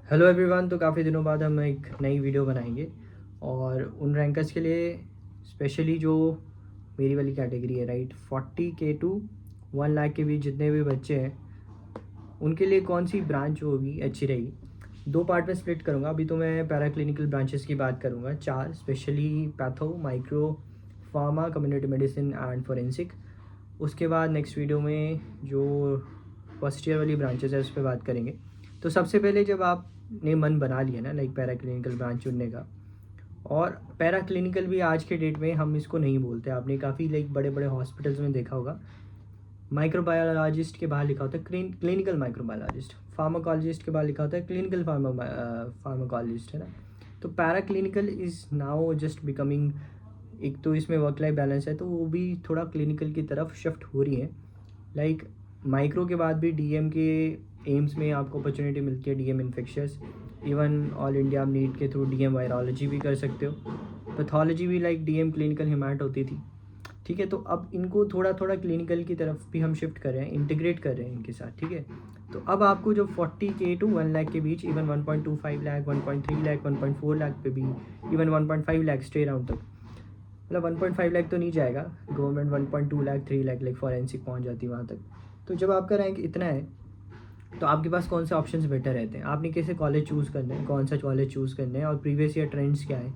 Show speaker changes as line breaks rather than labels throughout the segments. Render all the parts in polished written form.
Hello everyone. तो काफ़ी दिनों बाद हम एक नई वीडियो बनाएंगे और उन रैंकर्स के लिए स्पेशली जो मेरी वाली कैटेगरी है, राइट, 40K टू 1 लाख के बीच जितने भी बच्चे हैं उनके लिए कौन सी ब्रांच होगी अच्छी रहेगी। दो पार्ट में स्प्लिट करूँगा। अभी तो मैं पैरा क्लिनिकल ब्रांचेस की बात करूँगा, चार, specially patho, micro, pharma, community medicine and forensic. उसके बाद नेक्स्ट वीडियो में जो फर्स्ट ईयर वाली ब्रांचेस है उस पर बात करेंगे। तो सबसे पहले जब आपने मन बना लिया ना लाइक पैरा क्लिनिकल ब्रांच चुनने का, और पैरा क्लिनिकल भी आज के डेट में हम इसको नहीं बोलते, आपने काफ़ी लाइक बड़े बड़े हॉस्पिटल्स में देखा होगा माइक्रोबायोलॉजिस्ट के बाहर लिखा होता है क्लिनिकल माइक्रोबायोलॉजिस्ट, फार्माकोलॉजिस्ट के बाहर लिखा होता है क्लिनिकल फार्माकोलॉजिस्ट, है ना। तो para clinical is now just becoming, एक तो इसमें वर्क लाइफ बैलेंस है तो वो भी थोड़ा क्लिनिकल की तरफ शिफ्ट हो रही है। लाइक माइक्रो के बाद भी डीएम के एम्स में आपको अपॉर्चुनिटी मिलती है, DM infectious, even all India NEET के थ्रू डीएम वायरोलॉजी भी कर सकते हो। पैथोलॉजी भी लाइक डीएम क्लिनिकल हिमाट होती थी, ठीक है। तो अब इनको थोड़ा थोड़ा क्लिनिकल की तरफ भी हम शिफ्ट कर रहे हैं, इंटीग्रेट कर रहे हैं इनके साथ, ठीक है। तो अब आपको जो 40K टू 1 लाख के बीच, इवन 1.25 लाख, 1.3 लाख, 1.4 लाख पे भी, इवन 1.5 लाख स्टे राउंड तक, मतलब 1.5 लाख तो नहीं जाएगा, government 1.2 lakh, 3 lakh like forensic पहुंच जाती है वहाँ तक। तो जब आपका रैंक इतना है तो आपके पास कौन से ऑप्शंस बेटर रहते हैं, आपने कैसे कॉलेज चूज़ करना है, कौन सा कॉलेज चूज़ करना है, और प्रीवियस ईयर ट्रेंड्स क्या है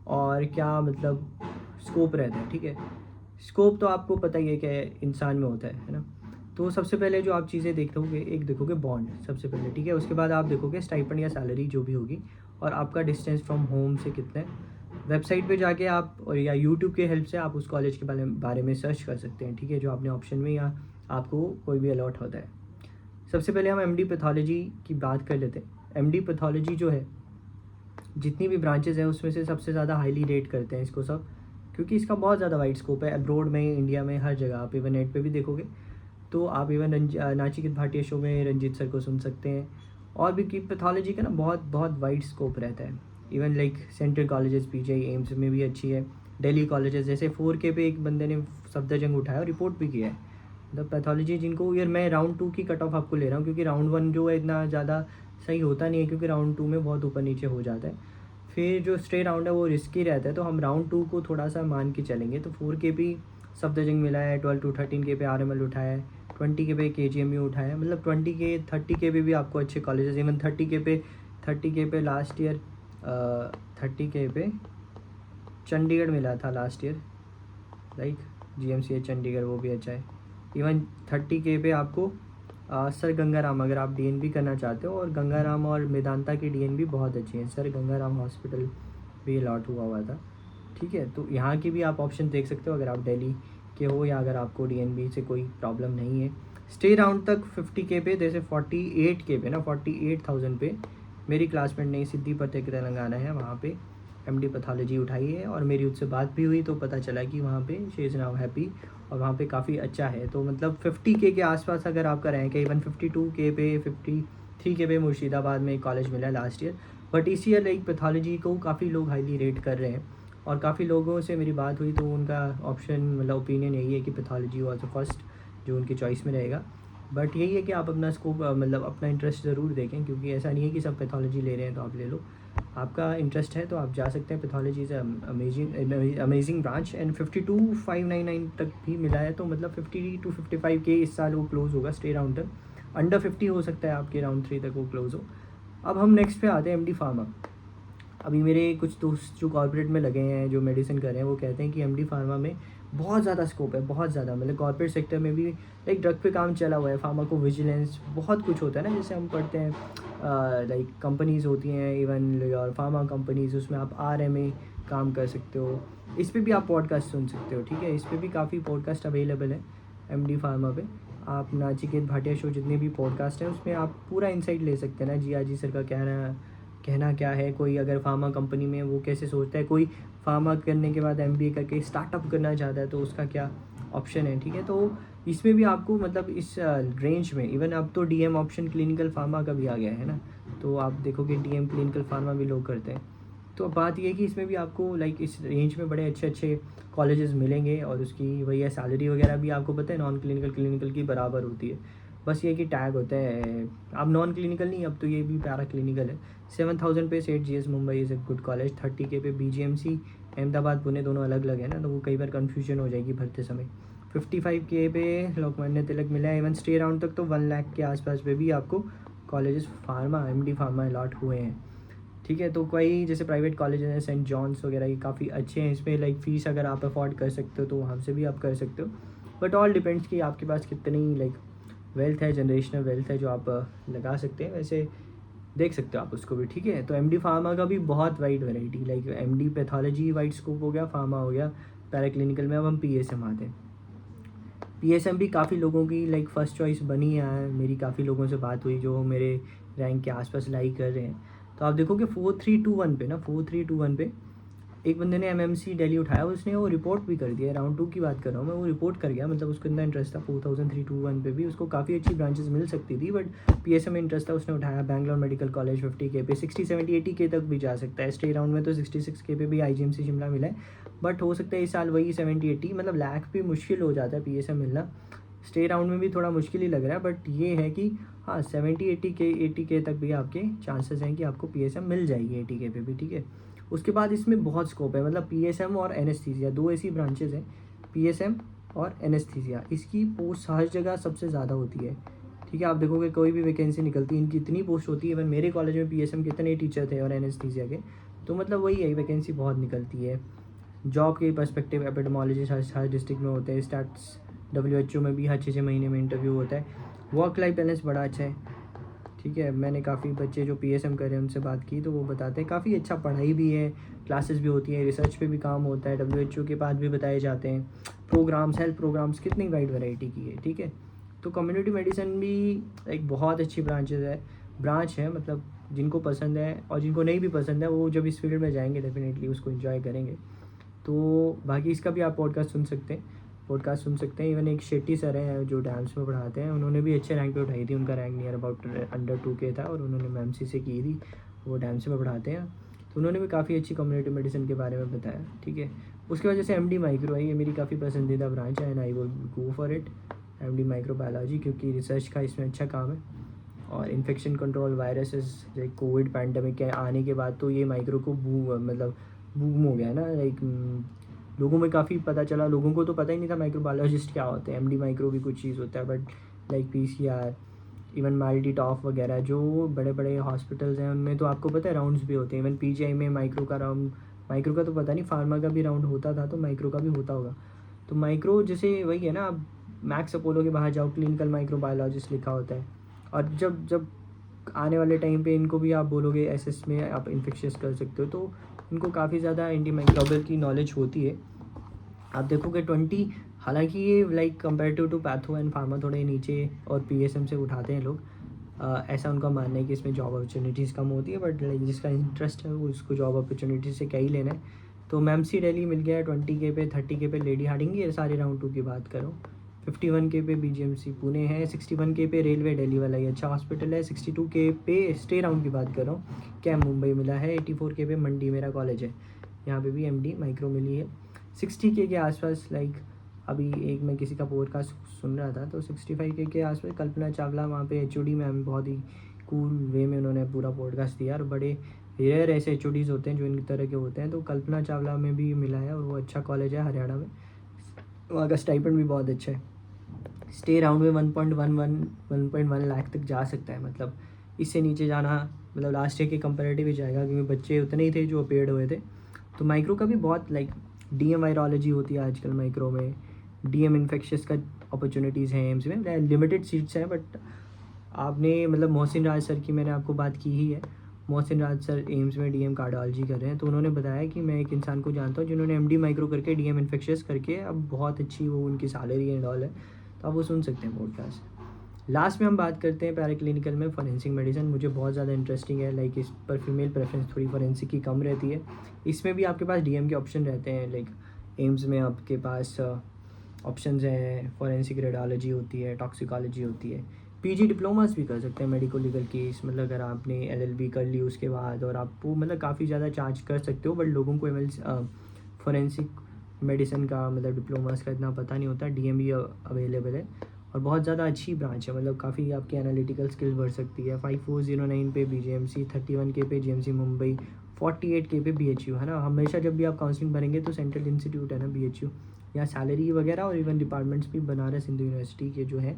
और क्या मतलब स्कोप रहता है, ठीक है। स्कोप तो आपको पता ही है कि इंसान में होता है ना। तो सबसे पहले जो आप चीज़ें देखोगे, एक देखोगे बॉन्ड सबसे पहले, ठीक है। उसके बाद आप देखोगे स्टाइपेंड या सैलरी जो भी होगी, और आपका डिस्टेंस फ्रॉम होम से कितना है। वेबसाइट पे जाके आप, और या यूट्यूब के हेल्प से आप उस कॉलेज के बारे में सर्च कर सकते हैं, ठीक है, जो आपने ऑप्शन में या आपको कोई भी अलॉट होता है। सबसे पहले हम एमडी पैथोलॉजी की बात कर लेते हैं। एमडी पैथोलॉजी जो है, जितनी भी ब्रांचेस हैं उसमें से सबसे ज़्यादा हाईली रेट करते हैं इसको सब, क्योंकि इसका बहुत ज़्यादा वाइड स्कोप है। अब्रोड में, इंडिया में, हर जगह आप इवन नेट पे भी देखोगे तो आप इवन नाचिकेत भाटिया शो में रंजीत सर को सुन सकते हैं। और भी की पैथोलॉजी का ना बहुत बहुत वाइड स्कोप रहता है। Even like central colleges, PGI, AIIMS में भी अच्छी है। दिल्ली कॉलेजेस जैसे 4K पे एक बंदे ने सफदरजंग उठाया और रिपोर्ट भी किया है। मतलब पैथोलॉजी जिनको, यार मैं राउंड 2 की कट ऑफ आपको ले रहा हूँ, क्योंकि राउंड 1 जो है इतना ज़्यादा सही होता नहीं है, क्योंकि राउंड 2 में बहुत ऊपर नीचे हो जाता है। फिर जो स्ट्रे राउंड है वो रिस्की रहता है, तो हम राउंड 2 को थोड़ा सा मान के चलेंगे। तो 4K भी सफदरजंग मिला है, 12 टू 13K पे RML उठाया है, 20K पे KGMU उठाया है, मतलब 20K 30K पे भी आपको अच्छे कॉलेजेस, इवन 30K पे लास्ट ईयर 30K पे चंडीगढ़ मिला था last year, like GMCH Chandigarh, वो भी अच्छा है। इवन 30K पे आपको सर गंगाराम, अगर आप DNB करना चाहते हो, और गंगाराम और मेदांता की DNB बहुत अच्छी है, सर गंगाराम हॉस्पिटल भी अलॉट हुआ था, ठीक है। तो यहाँ की भी आप ऑप्शन देख सकते हो अगर आप दिल्ली के हो, या अगर आपको DNB से कोई प्रॉब्लम नहीं है। स्टे राउंड तक 50K पे, जैसे 48K पे ना, 48,000 पे मेरी क्लासमेट ने सिद्धि पते तेलंगाना है, वहाँ पे MD पैथोलॉजी उठाई है, और मेरी उससे बात भी हुई तो पता चला कि वहाँ पे शी इज़ नाउ हैप्पी, और वहाँ पे काफ़ी अच्छा है। तो मतलब 50K के आसपास अगर आपका रैंक है, इवन 52K पे, 53K पे मुर्शिदाबाद में एक कॉलेज मिला है लास्ट ईयर। बट इस ईयर लाइक पैथोलॉजी को काफ़ी लोग हाईली रेट कर रहे हैं, और काफ़ी लोगों से मेरी बात हुई तो उनका ऑप्शन, मतलब ओपिनियन यही है कि पैथोलॉजी वॉज फर्स्ट जो उनकी चॉइस में रहेगा। बट यही है कि आप अपना स्कोप, मतलब अपना इंटरेस्ट ज़रूर देखें, क्योंकि ऐसा नहीं है कि सब पैथोलॉजी ले रहे हैं तो आप ले लो। आपका इंटरेस्ट है तो आप जा सकते हैं। Pathology is amazing branch, and 52,599 तक भी मिला है, तो मतलब 50 to 55K इस साल वो क्लोज़ होगा स्टे राउंड तक। अंडर 50 हो सकता है आपके राउंड 3 तक वो क्लोज़ हो। अब हम नेक्स्ट पे आते हैं MD फार्मा। अभी मेरे कुछ दोस्त जो कॉर्पोरेट में लगे हैं, जो मेडिसिन कर रहे हैं, वो कहते हैं कि MD फार्मा में बहुत ज़्यादा स्कोप है, बहुत ज़्यादा, मतलब कॉर्पोरेट सेक्टर में भी लाइक ड्रग पे काम चला हुआ है, फार्मा को विजिलेंस बहुत कुछ होता है ना, जैसे हम पढ़ते हैं लाइक कंपनीज़ होती हैं, इवन और फार्मा कंपनीज़, उसमें आप RMA काम कर सकते हो। इस पर भी आप पॉडकास्ट सुन सकते हो, ठीक है, इस पर भी काफ़ी पॉडकास्ट अवेलेबल है MD फार्मा पे। आप नाचिकेत भाटिया शो जितने भी पॉडकास्ट हैं उसमें आप पूरा इंसाइट ले सकते हैं ना, जी सर का कहना क्या है, कोई अगर फार्मा कंपनी में वो कैसे सोचता है, कोई फार्मा करने के बाद MBA करके स्टार्टअप करना चाहता है तो उसका क्या ऑप्शन है, ठीक है। तो इसमें भी आपको मतलब इस रेंज में, इवन अब तो DM ऑप्शन क्लिनिकल फार्मा का भी आ गया है ना, तो आप देखोगे DM क्लिनिकल फार्मा भी लोग करते हैं। तो अब बात ये है कि इसमें भी आपको लाइक इस रेंज में बड़े अच्छे अच्छे कॉलेजेस मिलेंगे, और उसकी वही है सैलरी वगैरह भी आपको पता है नॉन क्लिनिकल क्लिनिकल की बराबर होती है। बस ये कि टैग होता है, अब नॉन क्लिनिकल नहीं, अब तो ये भी पैरा क्लिनिकल है। 7,000 पे सेठ GS Mumbai is a good college. 30K पे BGMC अहमदाबाद पुणे दोनों अलग अलग है ना, तो वो कई बार कन्फ्यूजन हो जाएगी भरते समय। 55K पे लोकमान्य तिलक मिला है। इवन स्टे राउंड तक तो 1 लाख के आसपास पे भी आपको colleges pharma MD pharma allot हुए हैं। ठीक है, तो कई जैसे प्राइवेट कॉलेजेस हैं, सेंट जॉन्स वगैरह, ये काफ़ी अच्छे हैं। इसमें लाइक फ़ीस अगर आप अफोर्ड कर सकते हो तो वहाँ से भी आप कर सकते हो, बट ऑल डिपेंड्स कि आपके पास कितनी लाइक वेल्थ है, जनरेशनल वेल्थ है जो आप लगा सकते हैं। वैसे देख सकते हो आप उसको भी। ठीक है, तो MD फार्मा का भी बहुत wide variety, like MD pathology wide scope हो गया, फार्मा हो गया, पैराक्लिनिकल में अब हम PSM आते हैं। PSM भी काफ़ी लोगों की लाइक फर्स्ट चॉइस बनी है। मेरी काफ़ी लोगों से बात हुई जो मेरे रैंक के आसपास लाई कर रहे हैं। तो आप देखोगे 4321 पे ना, 4321 पे एक बंदे ने MMC दिल्ली उठाया, उसने वो रिपोर्ट भी कर दिया। राउंड 2 की बात कर रहा हूँ मैं, वो रिपोर्ट कर गया, मतलब उसको इतना इंटरेस्ट था। 4321 पे भी उसको काफ़ी अच्छी ब्रांचेस मिल सकती थी, बट PSM में इंटरेस्ट था, उसने उठाया। बैंगलोर मेडिकल कॉलेज 50K पे, 60 70 80K तक भी जा सकता है। स्टे राउंड में तो 66K पे भी IGMC शिमला मिला है, बट हो सकता है इस साल वही 70 80, मतलब लाख भी मुश्किल हो जाता है PSM मिलना। स्टे राउंड में भी थोड़ा मुश्किल ही लग रहा है, बट ये है कि हाँ 70 80K तक भी आपके चांसेस हैं कि आपको PSM मिल जाएगी 80K पे भी। ठीक है, उसके बाद इसमें बहुत स्कोप है, मतलब PSM और एनेस्थीसिया दो ऐसी ब्रांचेज हैं, PSM और एनेस्थीसिया। इसकी पोस्ट हर जगह सबसे ज़्यादा होती है। ठीक है, आप देखोगे कोई भी वैकेंसी निकलती है इनकी इतनी पोस्ट होती है। इवन मेरे कॉलेज में PSM कितने टीचर थे और एनेस्थीसिया के, तो मतलब वही है, वैकेंसी बहुत निकलती है। जॉब के पर्सपेक्टिव एपिडेमोलॉजिस्ट हर डिस्ट्रिक्ट में होते हैं। स्टैट्स WHO में भी हर 6 महीने में इंटरव्यू होता है। वर्क लाइफ बैलेंस बड़ा अच्छा है। ठीक है, मैंने काफ़ी बच्चे जो PSM कर रहे हैं उनसे बात की, तो वो बताते हैं काफ़ी अच्छा पढ़ाई भी है, क्लासेस भी होती हैं, रिसर्च पे भी काम होता है, WHO के पास भी बताए जाते हैं, प्रोग्राम्स, हेल्थ प्रोग्राम्स, कितनी वाइड वैरायटी की है। ठीक है, तो कम्युनिटी मेडिसिन भी एक बहुत अच्छी ब्रांच है, मतलब जिनको पसंद है और जिनको नहीं भी पसंद है वो जब इस फील्ड में जाएंगे डेफिनेटली उसको इन्जॉय करेंगे। तो बाकी इसका भी आप पॉडकास्ट सुन सकते हैं। इवन एक शेट्टी सर हैं जो डांस में पढ़ाते हैं, उन्होंने भी अच्छे रैंक पे उठाई थी। उनका rank near about under 2K था और उन्होंने MMC से की थी, वो डांस में पढ़ाते हैं। तो उन्होंने भी काफ़ी अच्छी कम्युनिटी मेडिसिन के बारे में बताया। ठीक है, उसके बाद जैसे MD माइक्रो है, ये मेरी काफ़ी पसंदीदा ब्रांच है and I will go for it, MD microbiology, क्योंकि रिसर्च का इसमें अच्छा काम है। और infection control, viruses, like Covid pandemic के आने के बाद तो ये माइक्रो को बूम हो गया है ना, लाइक लोगों में काफ़ी पता चला। लोगों को तो पता ही नहीं था माइक्रोबायोलॉजिस्ट क्या होते हैं। MD माइक्रो भी कुछ चीज़ होता है, बट लाइक PCR, इवन माल्टी टॉफ वगैरह जो बड़े बड़े हॉस्पिटल्स हैं उनमें तो आपको पता है राउंड्स भी होते हैं। इवन PGI में माइक्रो का तो पता नहीं, फार्मा का भी राउंड होता था, तो माइक्रो का भी होता होगा। तो माइक्रो जैसे वही है ना, आप मैक्स अपोलो के बाहर जाओ, क्लिनिकल माइक्रोबायोलॉजिस्ट लिखा होता है। और जब आने वाले टाइम पे इनको भी आप बोलोगे SS में आप इन्फेक्शियस कर सकते हो, तो इनको काफ़ी ज़्यादा एंटी माइक्रोबियल की नॉलेज होती है। आप देखोगे 20, हालांकि ये like comparative to patho and pharma थोड़े नीचे और PSM से उठाते हैं लोग, ऐसा उनका मानना है कि इसमें जॉब अपॉर्चुनिटीज़ कम होती है, बट लाइक जिसका इंटरेस्ट है वो उसको जॉब अपॉर्चुनिटीज़ से क्या ही लेना है। तो MMC दिल्ली मिल गया है 20K पे, 30K पे लेडी हार्डिंग, ये सारे राउंड 2 की बात करो। 51K पे BGMC पुणे है, 61K पे रेलवे दिल्ली वाला ही अच्छा हॉस्पिटल है। 62K पे स्टे राउंड की बात कर रहा हूँ, कैम मुंबई मिला है। 84K पे मंडी मेरा कॉलेज है, यहाँ पे भी MD माइक्रो मिली है। 60K के आसपास, लाइक अभी एक मैं किसी का पॉडकास्ट सुन रहा था, तो 65K के आसपास कल्पना चावला वहाँ पे HOD मैम, बहुत ही कूल वे में उन्होंने पूरा पॉडकास्ट दिया। और बड़े रेयर ऐसे HODs होते हैं जो इन तरह के होते हैं, तो कल्पना चावला में भी मिला है और वो अच्छा कॉलेज है हरियाणा में, वहाँ का स्टाइपेंड भी बहुत अच्छा है। स्टे राउंड में 1.1 लाख तक जा सकता है, मतलब इससे नीचे जाना मतलब लास्ट ईयर के कंपेरेटिव ही जाएगा, क्योंकि बच्चे उतने ही थे जो अपेयर्ड हुए थे। तो माइक्रो का भी बहुत लाइक DM वायरोलॉजी होती है आजकल माइक्रो में, DM इन्फेक्शस का अपॉर्चुनिटीज़ हैं एम्स में, लिमिटेड सीट्स हैं। बट आपने मतलब मोहसिन राज सर की मैंने आपको बात की ही है। मोहसिन राज सर एम्स में DM कार्डियोलॉजी कर रहे हैं, तो उन्होंने बताया कि मैं एक इंसान को जानता हूँ जिन्होंने MD माइक्रो करके DM इन्फेक्शस करके अब बहुत अच्छी वो उनकी सैलरी एंड ऑल है, तो आप वो सुन सकते हैं पॉडकास्ट। लास्ट में हम बात करते हैं पैराक्लिनिकल में फॉरेंसिक मेडिसिन, मुझे बहुत ज़्यादा इंटरेस्टिंग है। लाइक इस पर फीमेल प्रेफरेंस थोड़ी फॉरेंसिक की कम रहती है। इसमें भी आपके पास DM के ऑप्शन रहते हैं, लाइक एम्स में आपके पास ऑप्शंस हैं, फॉरेंसिक रेडियोलॉजी होती है, टॉक्सिकोलॉजी होती है। PG डिप्लोमास भी कर सकते हैं मेडिको लीगल केस, मतलब अगर आपने LLB कर ली उसके बाद, और आपको मतलब काफ़ी ज़्यादा चार्ज कर सकते हो, बट लोगों को फॉरेंसिक मेडिसिन का मतलब डिप्लोमास का इतना पता नहीं होता। DM भी अवेलेबल है। और बहुत ज़्यादा अच्छी ब्रांच है, मतलब काफ़ी आपकी एनालिटिकल स्किल्स बढ़ सकती है। 5409 पे BGMC, 31K पे GMC मुंबई, 48K पे BHU, है ना। हमेशा जब भी आप काउंसलिंग भरेंगे तो सेंट्रल इंस्टीट्यूट है ना BHU, यहाँ सैलरी वगैरह और इवन डिपार्टमेंट्स भी बनारस हिंदू यूनिवर्सिटी के जो है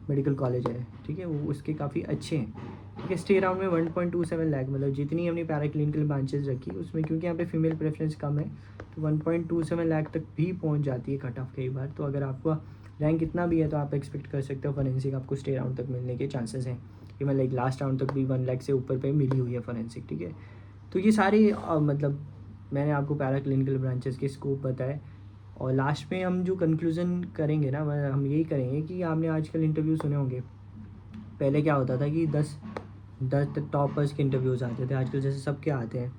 मेडिकल कॉलेज है, ठीक है, वो उसके काफ़ी अच्छे हैं, ठीक है। स्टे अराउंड में 1.27 लाख, मतलब जितनी हमने पैरा क्लिनिकल ब्रांचेज रखी उसमें, क्योंकि यहाँ पे फीमेल प्रेफरेंस कम है, तो 1.27 लाख तक भी पहुँच जाती है कट ऑफ कई बार। तो अगर आपका रैंक इतना भी है तो आप एक्सपेक्ट कर सकते हो फॉरेंसिक आपको स्टे राउंड तक मिलने के चांसेस हैं। इवन लाइक लास्ट राउंड तक भी 1 लाख से ऊपर पे मिली हुई है फॉरेंसिक, ठीक है। तो ये सारे मतलब मैंने आपको पैरा क्लिनिकल ब्रांचेस के स्कोप बताए, और लास्ट में हम जो कंक्लूज़न करेंगे ना, हम यही करेंगे कि आपने आजकल इंटरव्यू सुने होंगे, पहले क्या होता था कि 10 टॉपर्स के इंटरव्यूज़ आते थे, आजकल जैसे सबके आते हैं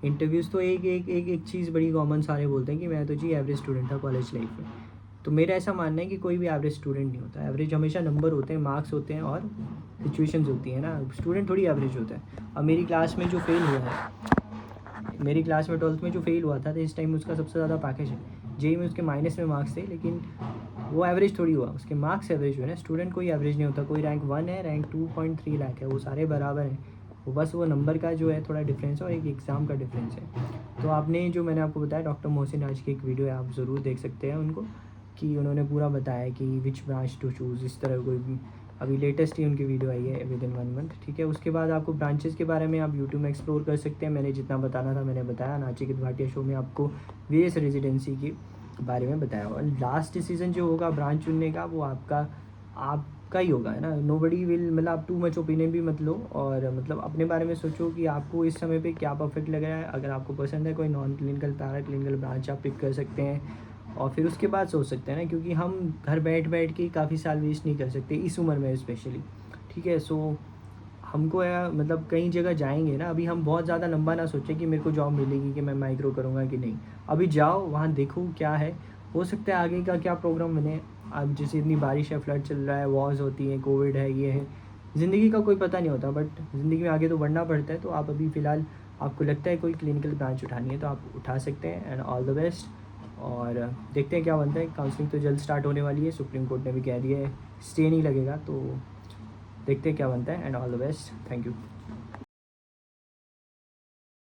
इंटरव्यूज़। तो एक चीज़ बड़ी कॉमन सारे बोलते हैं कि मैं तो जी एवरेज स्टूडेंट था कॉलेज लाइफ में। तो मेरा ऐसा मानना है कि कोई भी एवरेज स्टूडेंट नहीं होता। एवरेज हमेशा नंबर होते हैं, मार्क्स होते हैं और सिचुएशंस होती हैं ना। स्टूडेंट थोड़ी एवरेज होता है। अब मेरी क्लास में जो फेल हुआ है, मेरी क्लास में 12th में जो फेल हुआ था तो इस टाइम उसका सबसे ज़्यादा पैकेज है, जेई में उसके माइनस में मार्क्स थे, लेकिन वो एवरेज थोड़ी हुआ, उसके मार्क्स एवरेज हुए ना। स्टूडेंट कोई एवरेज नहीं होता, कोई रैंक 1 है, रैंक 2.3 लाख है, वो सारे बराबर हैं। वो बस वो नंबर का जो है थोड़ा डिफरेंस है और एक एग्ज़ाम का डिफरेंस है। तो आपने जो मैंने आपको बताया, डॉक्टर मोहसिन राज की एक वीडियो है, आप ज़रूर देख सकते हैं उनको, कि उन्होंने पूरा बताया कि विच ब्रांच टू चूज़, इस तरह कोई अभी लेटेस्ट ही उनकी वीडियो आई है विद इन 1 मंथ, ठीक है। उसके बाद आपको ब्रांचेस के बारे में आप यूट्यूब में एक्सप्लोर कर सकते हैं। मैंने जितना बताना था मैंने बताया। नाचिकेत भाटिया शो में आपको वेरियस रेजिडेंसी के बारे में बताया। और लास्ट डिसीजन जो होगा ब्रांच चुनने का वो आपका ही होगा, है ना। नोबडी विल, मतलब आप टू मच ओपिनियन भी मत लो, और मतलब अपने बारे में सोचो कि आपको इस समय पे क्या परफेक्ट लग रहा है। अगर आपको पसंद है कोई non clinical para clinical branch आप पिक कर सकते हैं, और फिर उसके बाद सोच सकते हैं ना, क्योंकि हम घर बैठ के काफ़ी साल वेस्ट नहीं कर सकते इस उम्र में स्पेशली, ठीक है। सो हमको मतलब कई जगह जाएंगे ना, अभी हम बहुत ज़्यादा लंबा ना सोचें कि मेरे को जॉब मिलेगी, कि मैं माइक्रो करूँगा कि नहीं। अभी जाओ वहाँ देखो क्या है, हो सकता है आगे का क्या प्रोग्राम बने। अब जैसे इतनी बारिश है, फ्लड चल रहा है, वॉर्स होती हैं, कोविड है, ये है, ज़िंदगी का कोई पता नहीं होता, बट ज़िंदगी में आगे तो बढ़ना पड़ता है। तो आप अभी फ़िलहाल आपको लगता है कोई क्लिनिकल ब्रांच उठानी है तो आप उठा सकते हैं, एंड ऑल द बेस्ट। और देखते हैं क्या बनता है। काउंसलिंग तो जल्द स्टार्ट होने वाली है, सुप्रीम कोर्ट ने भी कह दिया है स्टे नहीं लगेगा, तो देखते हैं क्या बनता है, and all the best, thank you.